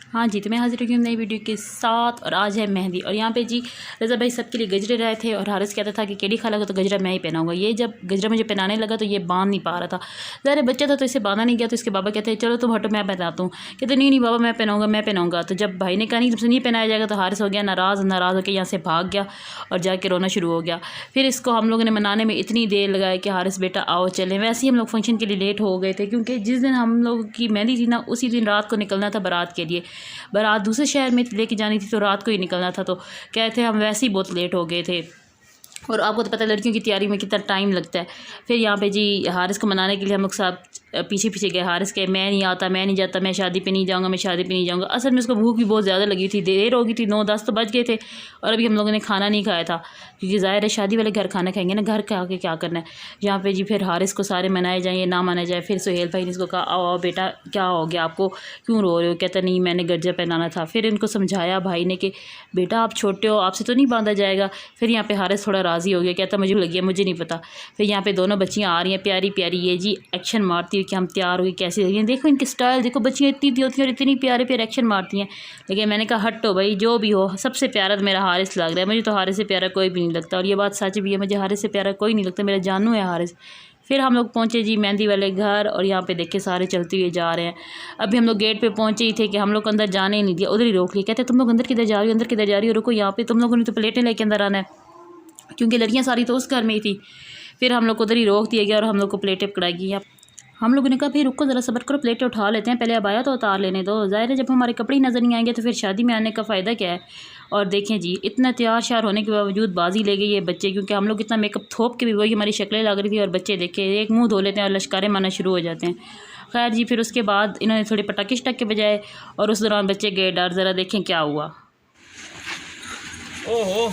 हाँ जी, तो मैं हाज़िर हुई हूँ नई वीडियो के साथ। और आज है मेहंदी। और यहाँ पे जी रज़ा भाई सबके लिए गजरे रहे थे और हारिस कहता था कि केडी खाला को तो गजरा मैं ही पहनाऊंगा। ये जब गजरा मुझे पहनाने लगा तो ये बांध नहीं पा रहा था। ज़रा बच्चा था तो इसे बांधा नहीं गया। तो इसके बाबा कहते हैं चलो तुम हटो मैं पहनाता हूँ। कहते नहीं नहीं बाबा मैं पहनाऊँगा। तो जब भाई ने कहा नहीं तुमसे नहीं पहनाया जाएगा तो हारिस हो गया नाराज़ होकर यहाँ से भाग गया और जाके रोना शुरू हो गया। फिर इसको हम लोगों ने मनाने में इतनी देर लगाई कि हारिस बेटा आओ चलें। वैसे ही हम लोग फंक्शन के लिए लेट हो गए थे क्योंकि जिस दिन हम लोग की मेहंदी थी ना उसी दिन रात को निकलना था बारात के लिए। बारात दूसरे शहर में लेके जानी थी तो रात को ही निकलना था। तो कहते हम वैसे ही बहुत लेट हो गए थे। और आपको तो पता है लड़कियों की तैयारी में कितना टाइम लगता है। फिर यहाँ पे जी हारिस को मनाने के लिए हम लोग सब पीछे पीछे गए। हारिस के मैं नहीं आता, मैं नहीं जाता, मैं शादी पे नहीं जाऊँगा। असल में उसको भूख भी बहुत ज़्यादा लगी थी, देर हो गई थी, 9-10 तो बज गए थे और अभी हम लोगों ने खाना नहीं खाया था क्योंकि ज़ाहिर है शादी वाले घर खाना खाएंगे ना, घर खा के क्या करना है। यहाँ पे जी फिर हारिस को सारे मनाए जाए या ना मनाए जाए। फिर सुहेल भाई ने इसको कहा आओ बेटा क्या हो गया आपको, क्यों रो रहे हो? कहता नहीं मैंने गजरा पहनाना था। फिर इनको समझाया भाई ने कि बेटा आप छोटे हो, आपसे तो नहीं बांधा जाएगा। फिर यहाँ पे हारिस थोड़ा राज़ी हो गया, कहता मुझे लगी है, मुझे नहीं पता। फिर यहाँ पे दोनों बच्चियाँ आ रही हैं प्यारी प्यारी, ये जी एक्शन मारती हुई कि हम तैयार हो गए कैसी लगी। देखो इनकी स्टाइल देखो, बच्चियाँ इतनी दी होती हैं और इतनी प्यारे प्यारे एक्शन मारती हैं। लेकिन मैंने कहा हटो भाई जो भी हो, सबसे प्यारा तो मेरा हारिस लग रहा है, मुझे तो हारिस से प्यारा कोई भी नहीं लगता। और ये बात सच भी है, मुझे हारिस से प्यारा कोई नहीं लगता, मेरा जानू है हारिस। फिर हम लोग पहुँचे जी मेहंदी वाले घर और यहाँ पे देखे सारे चलते हुए जा रहे हैं। अभी हम लोग गेट पे पहुँचे ही थे कि हम लोग को अंदर जाने ही नहीं दिया, उधर ही रोक लिया। कहते तुम लोग अंदर किधर जा रही हो, अंदर किधर जा रही हो, रुको यहाँ पे तुम लोगों ने तो प्लेटें लेके अंदर आना है क्योंकि लड़कियाँ सारी तो उस घर में ही थी। फिर हम लोग को उधर ही रोक दिया गया और हम लोग को प्लेटें पकड़ाई गई। हम लोगों ने कहा भाई रुको ज़रा सब्र करो, प्लेटें उठा लेते हैं, पहले अब आया तो उतार लेने दो। ज़ाहिर है जब हमारे कपड़े ही नज़र नहीं आएंगे तो फिर शादी में आने का फ़ायदा क्या है। और देखें जी इतना तैयार श्यार होने के बावजूद बाजी ले गई ये बच्चे, क्योंकि हम लोग इतना मेकअप थोप के भी वही हमारी शक्लें लग रही थी और बच्चे देखे एक मुँह धो लेते हैं और लश्कारे मारना शुरू हो जाते हैं। खैर जी फिर उसके बाद इन्होंने थोड़े पटाखे शटाखे बजाए और उस दौरान बच्चे गए डर। ज़रा देखें क्या हुआ। ओहो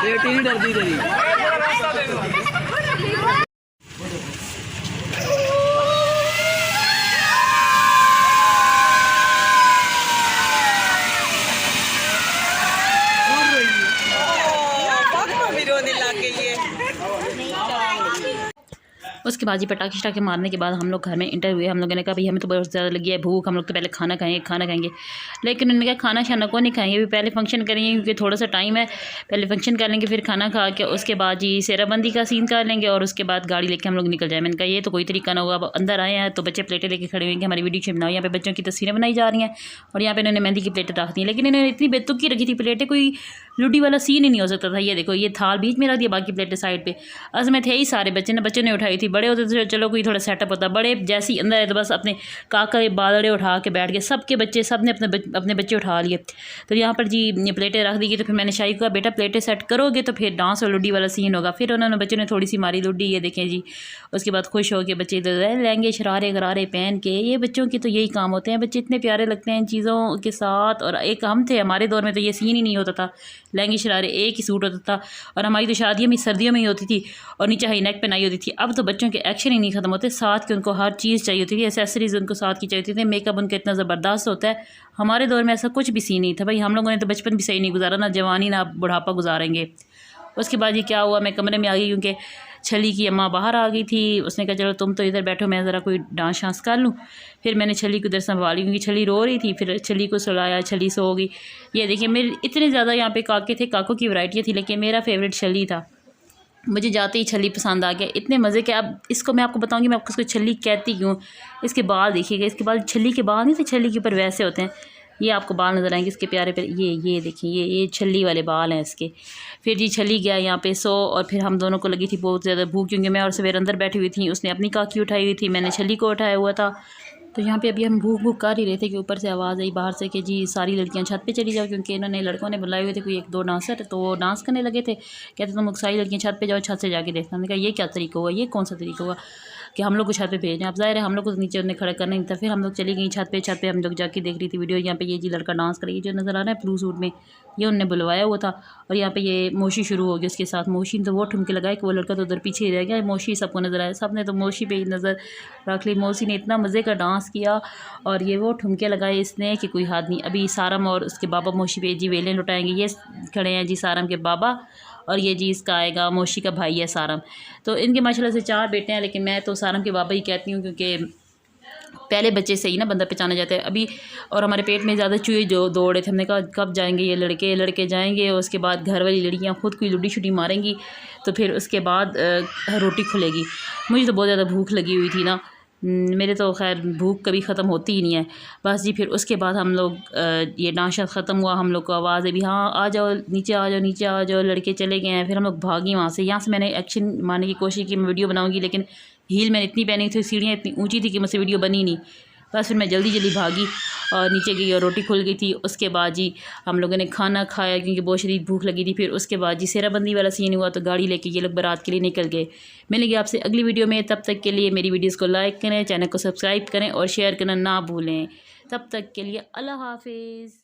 बेटी नहीं डरती तेरी। रोने लग गई है। उसके बाद जी पटाखे शटाखे मारने के बाद हम लोग घर में इंटर हुए। हम लोगों ने कहा भाई हमें तो बहुत ज़्यादा लगी है भूख, हम लोग तो पहले खाना खाएंगे। लेकिन उन्होंने कहा खाना शाना को नहीं खाएंगे, अभी पहले फंक्शन करेंगे क्योंकि थोड़ा सा टाइम है, पहले फंक्शन कर लेंगे फिर खाना खा के उसके बाद जी सेराबंदी का सीन कर लेंगे और उसके बाद गाड़ी लेके हम लोग निकल जाए। मैंने कहा ये तो कोई तरीका ना होगा। अब अंदर आए हैं तो बच्चे प्लेटें लेके खड़े हुए हमारी वीडियो बनाओ। यहाँ पे बच्चों की तस्वीरें बनाई जा रही हैं और यहाँ पे इन्होंने मेहंदी की प्लेटें रख दी, लेकिन इन्होंने इतनी बेतुकी रखी थी प्लेटें, कोई लुडी वाला सीन ही नहीं हो सकता था। ये देखो ये थाल बीच में रख दिया, बाकी प्लेटें साइड पे। असल में थे ही सारे बच्चों ने उठाई थी। बड़े होते तो चलो कोई थोड़ा सेटअप होता, बड़े जैसे ही अंदर आए तो बस अपने काका बालड़े उठा के बैठ गए। सबके बच्चे सब ने अपने बच्चे उठा लिए। तो यहाँ पर जी प्लेटें रख दी गई। तो फिर मैंने शाही को कहा बेटा प्लेटें सेट करोगे तो फिर डांस और लुडी वाला सीन होगा। फिर उन्होंने बच्चों ने थोड़ी सी मारी लुडी, ये देखें जी। उसके बाद खुश हो के बच्चे लहंगे शरारे गरारे पहन के, ये बच्चों के तो यही काम होते हैं। बच्चे इतने प्यारे लगते हैं इन चीज़ों के साथ। और एक हम थे हमारे दौर में तो ये सीन ही नहीं होता था, लहंगे शरारे एक ही सूट होता था और हमारी तो शादियाँ भी सर्दियों में ही होती थी और नीचे हाई नेक पहनाई होती थी। अब तो बच्चों के एक्शन ही नहीं खत्म होते, साथ के उनको हर चीज़ चाहिए होती थी, एसेसरीज उनको साथ की चाहिए होती थी, मेकअप उनका इतना ज़बरदस्त होता है। हमारे दौर में ऐसा कुछ भी सीन नहीं था भाई, हम लोगों ने तो बचपन भी सही नहीं गुजारा, ना जवानी ना बुढ़ापा गुजारेंगे। उसके बाद ये क्या हुआ, मैं कमरे में आ गई क्योंकि छली की अम्मा बाहर आ गई थी। उसने कहा चलो तुम तो इधर बैठो, मैं ज़रा कोई डांस शांस कर लूँ। फिर मैंने छली को इधर संभाली क्योंकि छली रो रही थी। फिर छली को सुलाया, छली सो गई। ये देखिए मेरे इतने ज़्यादा यहाँ पे काके थे, काकों की वैरायटियाँ थी, लेकिन मेरा फेवरेट छली था। मुझे जाते ही छली पसंद आ गया, इतने मज़े के। अब इसको मैं आपको बताऊँगी मैं आपको इसको छली कहती क्यों। इसके बाल देखिएगा, इसके बाल छली के बाल नहीं थे, छली के ऊपर वैसे होते हैं। ये आपको बाल नज़र आएंगे इसके प्यारे प्यारे, ये देखिए ये छली वाले बाल हैं इसके। फिर जी छली गया यहाँ पे सो और फिर हम दोनों को लगी थी बहुत ज़्यादा भूख क्योंकि मैं और सवेर अंदर बैठी हुई थी, उसने अपनी काकी उठाई हुई थी, मैंने छली को उठाया हुआ था। तो यहाँ पे अभी हम भूख कर ही रहे थे कि ऊपर से आवाज़ आई बाहर से कि जी सारी लड़कियाँ छत पे चली जाओ, क्योंकि इन्होंने लड़कों ने बुलाए हुए थे कोई 1-2 डांसर, तो वो डांस करने लगे थे। कहते तुम सारी लड़कियाँ छत पे जाओ, छत से जाके देखना। हमने कहा ये क्या तरीका हुआ, ये कौन सा तरीका हुआ। कि हम लोग को छत पे भेजना। अब ज़ाहिर है हम लोग को नीचे उन्हें खड़ा करना नहीं था। फिर हम लोग चली गई छत पे हम लोग जाके देख रही थी वीडियो। यहाँ पे ये जी लड़का डांस कर रही है जो नज़र आ रहा है ब्लू सूट में, ये उनने बुलवाया हुआ था। और यहाँ पे ये मोशी शुरू हो गई उसके साथ। मोशी ने तो वो ठुमके लगाए कि वो लड़का तो उधर पीछे ही रह गया। मोशी सबको नज़र आया, सब ने तो मोशी पे ही नज़र रख ली। मोशी ने इतना मज़े का डांस किया और ये वो ठुमके लगाए इसने कि कोई हाथ नहीं। अभी सारम और उसके बाबा मोशी पे जी वेलें लुटाएंगे। ये खड़े हैं जी सारम के बाबा और ये जी इसका आएगा मोशी का भाई है सारम। तो इनके माशाल्लाह से 4 बेटे हैं, लेकिन मैं तो सारम के बाबा ही कहती हूँ क्योंकि पहले बच्चे से ही ना बंदा पहचाना जाता है। अभी और हमारे पेट में ज़्यादा चूहे जो दौड़े थे, हमने कहा कब जाएंगे ये लड़के जाएंगे और उसके बाद घर वाली लड़कियाँ खुद कोई लुडी शुडी मारेंगी तो फिर उसके बाद रोटी खुलेगी। मुझे तो बहुत ज़्यादा भूख लगी हुई थी ना, मेरे तो खैर भूख कभी ख़त्म होती ही नहीं है। बस जी फिर उसके बाद हम लोग ये नाशा ख़त्म हुआ, हम लोग को आवाज़ है भी हाँ आ जाओ नीचे आ जाओ नीचे आ जाओ, लड़के चले गए हैं। फिर हम लोग भागी वहाँ से। यहाँ से मैंने एक्शन मारने की कोशिश की, मैं वीडियो बनाऊँगी, लेकिन हील मैंने इतनी पहनी थी, सीढ़ियाँ इतनी ऊँची थी कि मुझसे वीडियो बनी नहीं। बस फिर मैं जल्दी भागी और नीचे गई और रोटी खुल गई थी। उसके बाद जी हम लोगों ने खाना खाया क्योंकि बहुत शदीद भूख लगी थी। फिर उसके बाद जी सेराबंदी वाला सीन हुआ तो गाड़ी लेके ये लोग बारात के लिए निकल गए। मिलेंगे आपसे अगली वीडियो में, तब तक के लिए मेरी वीडियोज़ को लाइक करें, चैनल को सब्सक्राइब करें और शेयर करना ना भूलें। तब तक के लिए अल्लाह हाफिज़।